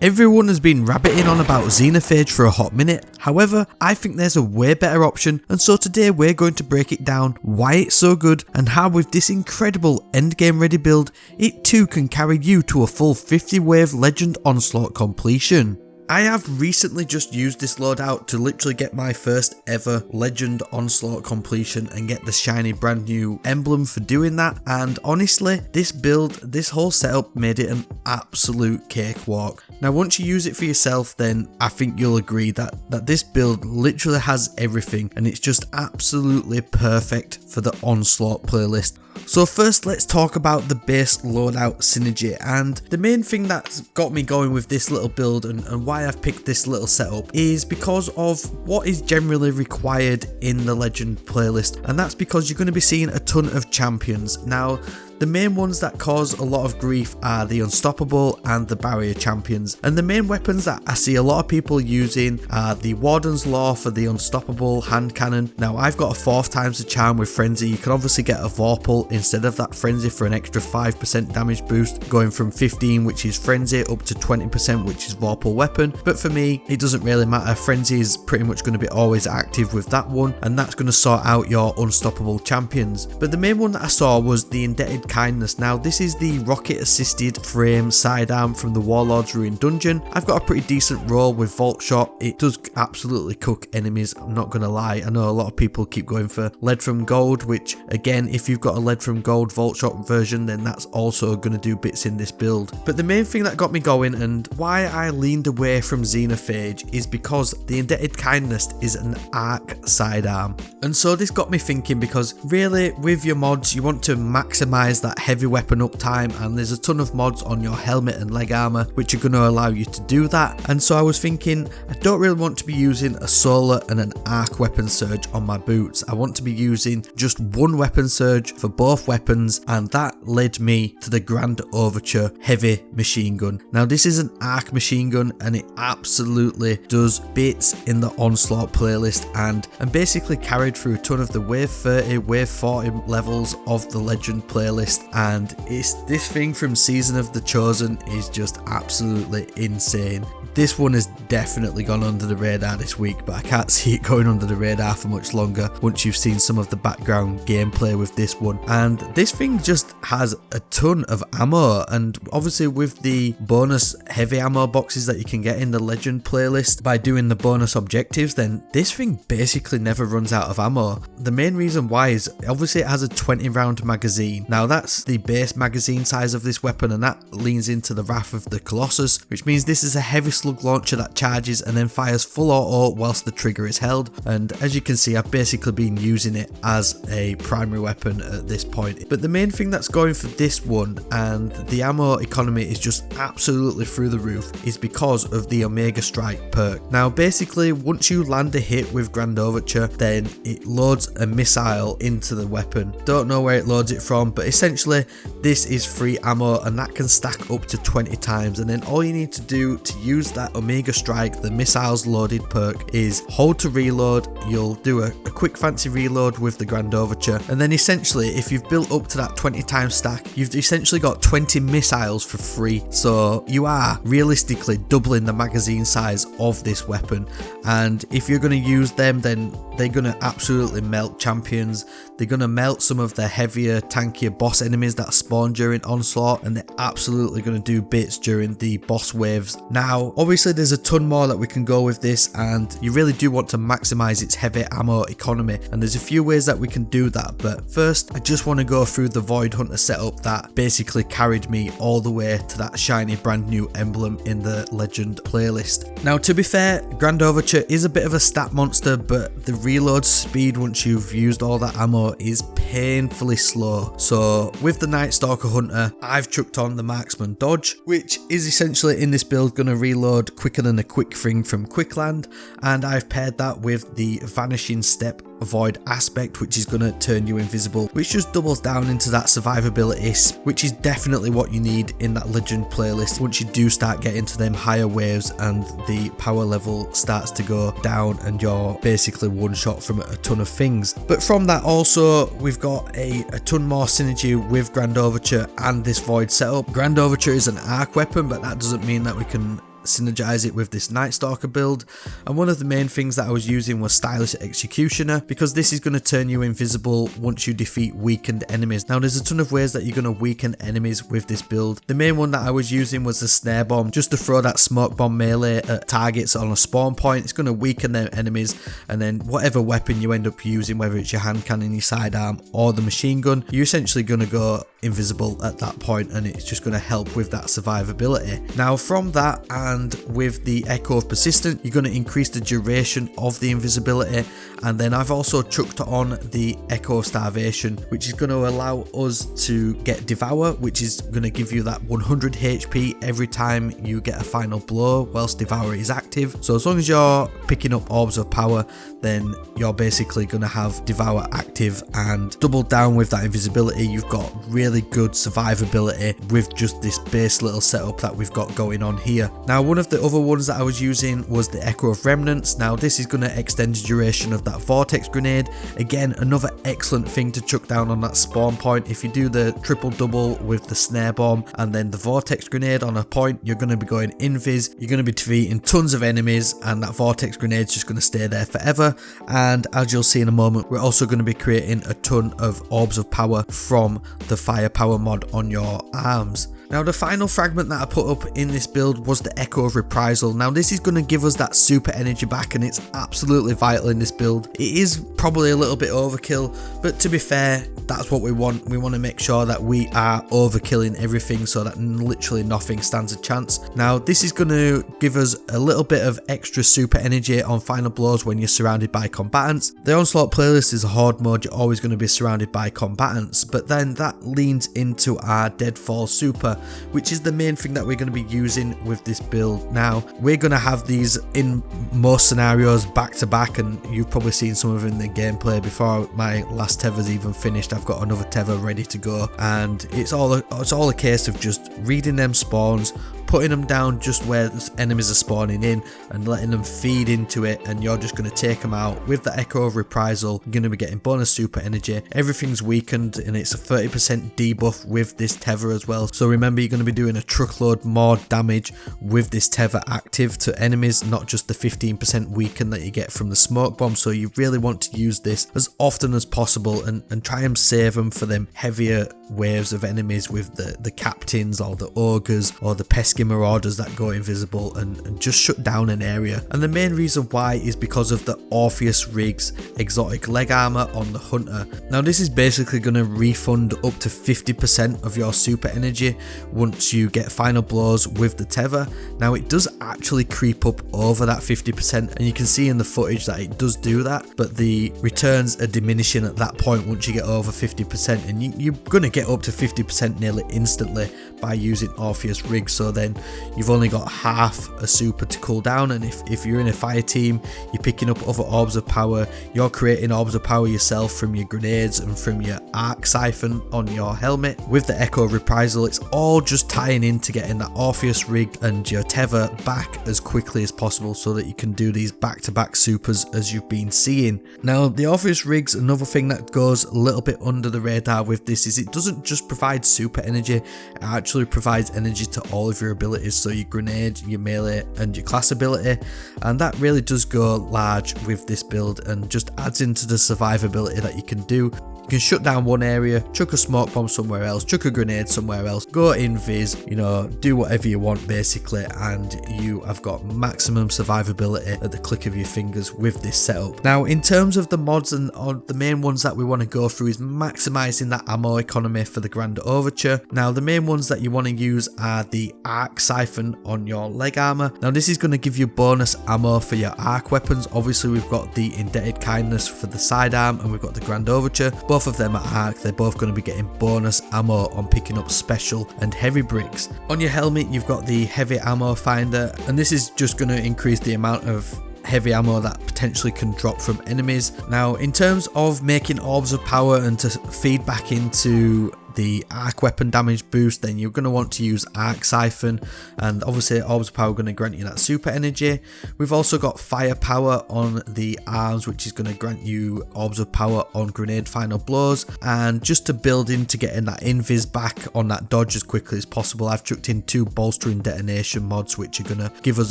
Everyone has been rabbiting on about Xenophage for a hot minute, however I think there's a way better option, and so today we're going to break it down, why it's so good and how with this incredible endgame ready build it too can carry you to a full 50 wave Legend Onslaught completion. I have recently just used this loadout to literally get my first ever Legend Onslaught completion and get the shiny brand new emblem for doing that, and honestly this build, this whole setup made it an absolute cakewalk. Now once you use it for yourself, then I think you'll agree that this build literally has everything and it's just absolutely perfect for the Onslaught playlist. So first let's talk about the base loadout synergy, and the main thing that's got me going with this little build and why I've picked this little setup is because of what is generally required in the Legend playlist, and that's because you're going to be seeing a ton of champions. Now the main ones that cause a lot of grief are the Unstoppable and the Barrier champions, and the main weapons that I see a lot of people using are the Warden's Law for the Unstoppable hand cannon. Now I've got a 4 times the charm with Frenzy. You can obviously get a Vorpal instead of that Frenzy for an extra 5% damage boost, going from 15 which is Frenzy up to 20% which is Vorpal weapon, but for me it doesn't really matter. Frenzy is pretty much going to be always active with that one, and that's going to sort out your Unstoppable champions. But the main one that I saw was the Indebted Kindness. Now this is the rocket assisted frame sidearm from the Warlord's Ruin dungeon. I've got a pretty decent roll with Vault Shot. It does absolutely cook enemies, I'm not gonna lie. I know a lot of people keep going for Lead from Gold, which again, if you've got a Lead from Gold Vault Shot version, then that's also gonna do bits in this build. But the main thing that got me going and why I leaned away from Xenophage is because the Indebted Kindness is an arc sidearm, and so this got me thinking, because really with your mods you want to maximize that heavy weapon uptime, and there's a ton of mods on your helmet and leg armor which are going to allow you to do that. And so I was thinking, I don't really want to be using a solar and an arc weapon surge on my boots. I want to be using just one weapon surge for both weapons, and that led me to the Grand Overture heavy machine gun. Now this is an arc machine gun and it absolutely does bits in the Onslaught playlist, and basically carried through a ton of the wave 30, wave 40 levels of the Legend playlist, and it's this thing from Season of the Chosen is just absolutely insane. This one has definitely gone under the radar this week, but I can't see it going under the radar for much longer once you've seen some of the background gameplay with this one. And this thing just has a ton of ammo, and obviously with the bonus heavy ammo boxes that you can get in the Legend playlist by doing the bonus objectives, then this thing basically never runs out of ammo. The main reason why is obviously it has a 20 round magazine. Now that's the base magazine size of this weapon, and that leans into the Wrath of the Colossus, which means this is a heavy slug launcher that charges and then fires full auto whilst the trigger is held. And as you can see, I've basically been using it as a primary weapon at this point. But the main thing that's going for this one, and the ammo economy is just absolutely through the roof, is because of the Omega Strike perk. Now basically once you land a hit with Grand Overture, then it loads a missile into the weapon. Don't know where it loads it from, but essentially this is free ammo, and that can stack up to 20 times. And then all you need to do to use that Omega Strike, the missiles loaded perk, is hold to reload. You'll do a quick fancy reload with the Grand Overture, and then essentially if you've built up to that 20 times stack, you've essentially got 20 missiles for free. So you are realistically doubling the magazine size of this weapon, and if you're going to use them, then they're going to absolutely melt champions. They're going to melt some of the heavier, tankier boss enemies that spawn during Onslaught, and they're absolutely going to do bits during the boss waves. Now obviously there's a ton more that we can go with this, and you really do want to maximize its heavy ammo economy, and there's a few ways that we can do that. But first I just want to go through the Void Hunter setup that basically carried me all the way to that shiny brand new emblem in the Legend playlist. Now to be fair, Grand Overture is a bit of a stat monster, but the reload speed once you've used all that ammo is painfully slow. So with the Night Stalker Hunter, I've chucked on the Marksman Dodge, which is essentially in this build going to reload quicker than a quick thing from Quickland, and I've paired that with the Vanishing Step Void aspect, which is going to turn you invisible, which just doubles down into that survivability, which is definitely what you need in that Legend playlist once you do start getting to them higher waves and the power level starts to go down and you're basically one shot from a ton of things. But from that also we've got a ton more synergy with Grand Overture and this Void setup. Grand Overture is an arc weapon, but that doesn't mean that we can synergize it with this Night Stalker build, and one of the main things that I was using was Stylish Executioner, because this is going to turn you invisible once you defeat weakened enemies. Now there's a ton of ways that you're going to weaken enemies with this build. The main one that I was using was the Snare Bomb, just to throw that smoke bomb melee at targets on a spawn point. It's going to weaken their enemies, and then whatever weapon you end up using, whether it's your hand cannon, your sidearm, or the machine gun, you're essentially going to go invisible at that point, and it's just going to help with that survivability. Now from that, and with the Echo of Persistent, you're going to increase the duration of the invisibility, and then I've also chucked on the Echo of Starvation, which is going to allow us to get Devour, which is going to give you that 100 HP every time you get a final blow whilst Devour is active. So as long as you're picking up Orbs of Power, then you're basically going to have Devour active, and doubled down with that invisibility, you've got really good survivability with just this base little setup that we've got going on here. Now one of the other ones that I was using was the Echo of Remnants. Now this is going to extend the duration of that Vortex Grenade. Again, another excellent thing to chuck down on that spawn point. If you do the triple double with the Snare Bomb and then the Vortex Grenade on a point, you're going to be going invis, you're going to be defeating tons of enemies, and that Vortex Grenade is just going to stay there forever. And as you'll see in a moment, we're also going to be creating a ton of Orbs of Power from the Firepower mod on your arms. Now the final fragment that I put up in this build was the Echo of Reprisal. Now this is going to give us that super energy back, and it's absolutely vital in this build. It is probably a little bit overkill, but to be fair, that's what we want. We want to make sure that we are overkilling everything so that literally nothing stands a chance. Now this is going to give us a little bit of extra super energy on final blows when you're surrounded by combatants. The Onslaught playlist is a horde mode, you're always going to be surrounded by combatants, but then that leans into our Deadfall super, which is the main thing that we're going to be using with this build. Now we're going to have these in most scenarios back to back, and you've probably seen some of them in the gameplay. Before my last tether's even finished, I've got another tether ready to go, and it's all a case of just reading them spawns, putting them down just where the enemies are spawning in, and letting them feed into it, and you're just going to take them out with the Echo of Reprisal. You're going to be getting bonus super energy. Everything's weakened, and it's a 30% debuff with this tether as well. So remember, you're going to be doing a truckload more damage with this tether active to enemies, not just the 15% weaken that you get from the smoke bomb. So you really want to use this as often as possible, and try and save them for them heavier waves of enemies with the captains or the ogres or the pesky marauders that go invisible, and just shut down an area. And the main reason why is because of the Orpheus Riggs exotic leg armor on the hunter. Now this is basically going to refund up to 50% of your super energy once you get final blows with the tether. Now it does actually creep up over that 50%, and you can see in the footage that it does do that, but the returns are diminishing at that point once you get over 50%, and you're going to get up to 50% nearly instantly by using Orpheus Riggs. So then you've only got half a super to cool down, and if you're in a fire team, you're picking up other Orbs of Power, you're creating Orbs of Power yourself from your grenades and from your arc siphon on your helmet. With the Echo of Reprisal, it's all just tying into getting that Orpheus Rig and your tether back as quickly as possible so that you can do these back-to-back supers as you've been seeing. Now the Orpheus Rig's, another thing that goes a little bit under the radar with this, is it doesn't just provide super energy, it actually provides energy to all of your abilities, so your grenade, your melee and your class ability, and that really does go large with this build and just adds into the survivability that you can do. You can shut down one area, chuck a smoke bomb somewhere else, chuck a grenade somewhere else, go invis, do whatever you want basically, and you have got maximum survivability at the click of your fingers with this setup. Now in terms of the mods, and the main ones that we want to go through is maximizing that ammo economy for the Grand Overture. Now the main ones that you want to use are the arc siphon on your leg armor. Now this is going to give you bonus ammo for your arc weapons. Obviously we've got the Indebted Kindness for the sidearm, and we've got the Grand Overture. Both of them are arc, they're both going to be getting bonus ammo on picking up special and heavy bricks. On your helmet you've got the heavy ammo finder, and this is just going to increase the amount of heavy ammo that potentially can drop from enemies. Now in terms of making Orbs of Power and to feed back into the arc weapon damage boost, then you're going to want to use Arc Siphon, and obviously Orbs of Power are going to grant you that super energy. We've also got Firepower on the arms, which is going to grant you Orbs of Power on grenade final blows, and just to build into getting that invis back on that dodge as quickly as possible, I've chucked in 2 bolstering detonation mods, which are going to give us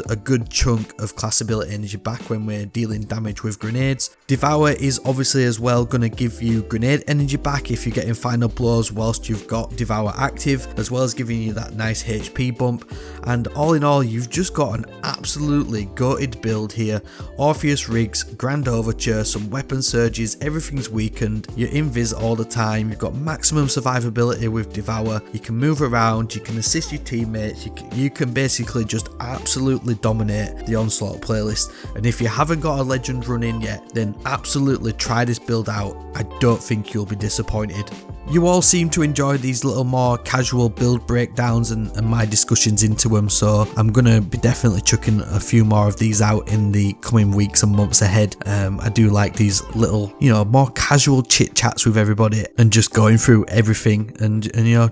a good chunk of class ability energy back when we're dealing damage with grenades. Devour is obviously as well going to give you grenade energy back if you're getting final blows whilst you've got Devour active, as well as giving you that nice HP bump. And all in all, you've just got an absolutely goated build here. Orpheus rigs, Grand Overture, some weapon surges, everything's weakened, you're invis all the time, you've got maximum survivability with Devour, you can move around, you can assist your teammates, you can basically just absolutely dominate the Onslaught playlist. And if you haven't got a legend run in yet, then absolutely try this build out. I don't think you'll be disappointed. You all seem to enjoy these little more casual build breakdowns and my discussions into them, so I'm going to be definitely chucking a few more of these out in the coming weeks and months ahead. I do like these little, more casual chit chats with everybody and just going through everything and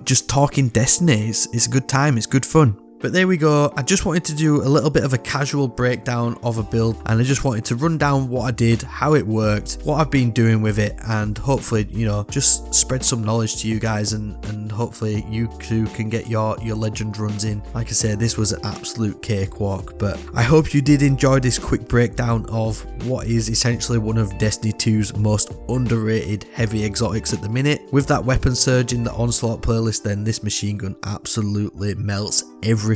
just talking Destiny. It's a good time, it's good fun. But there we go, I just wanted to do a little bit of a casual breakdown of a build, and I just wanted to run down what I did, how it worked, what I've been doing with it, and hopefully, just spread some knowledge to you guys, and hopefully you too can get your legend runs in. Like I said, this was an absolute cakewalk, but I hope you did enjoy this quick breakdown of what is essentially one of Destiny 2's most underrated heavy exotics at the minute. With that weapon surge in the Onslaught playlist, then this machine gun absolutely melts everything.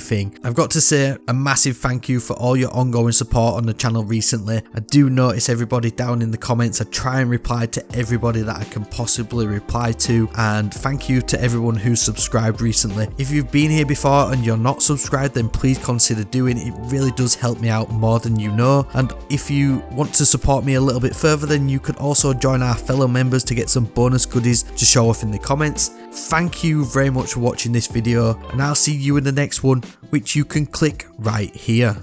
I've got to say a massive thank you for all your ongoing support on the channel recently. I do notice everybody down in the comments. I try and reply to everybody that I can possibly reply to, and thank you to everyone who's subscribed recently. If you've been here before and you're not subscribed, then please consider doing it. It really does help me out more than you know. And if you want to support me a little bit further, then you can also join our fellow members to get some bonus goodies to show off in the comments. Thank you very much for watching this video, and I'll see you in the next one, which you can click right here.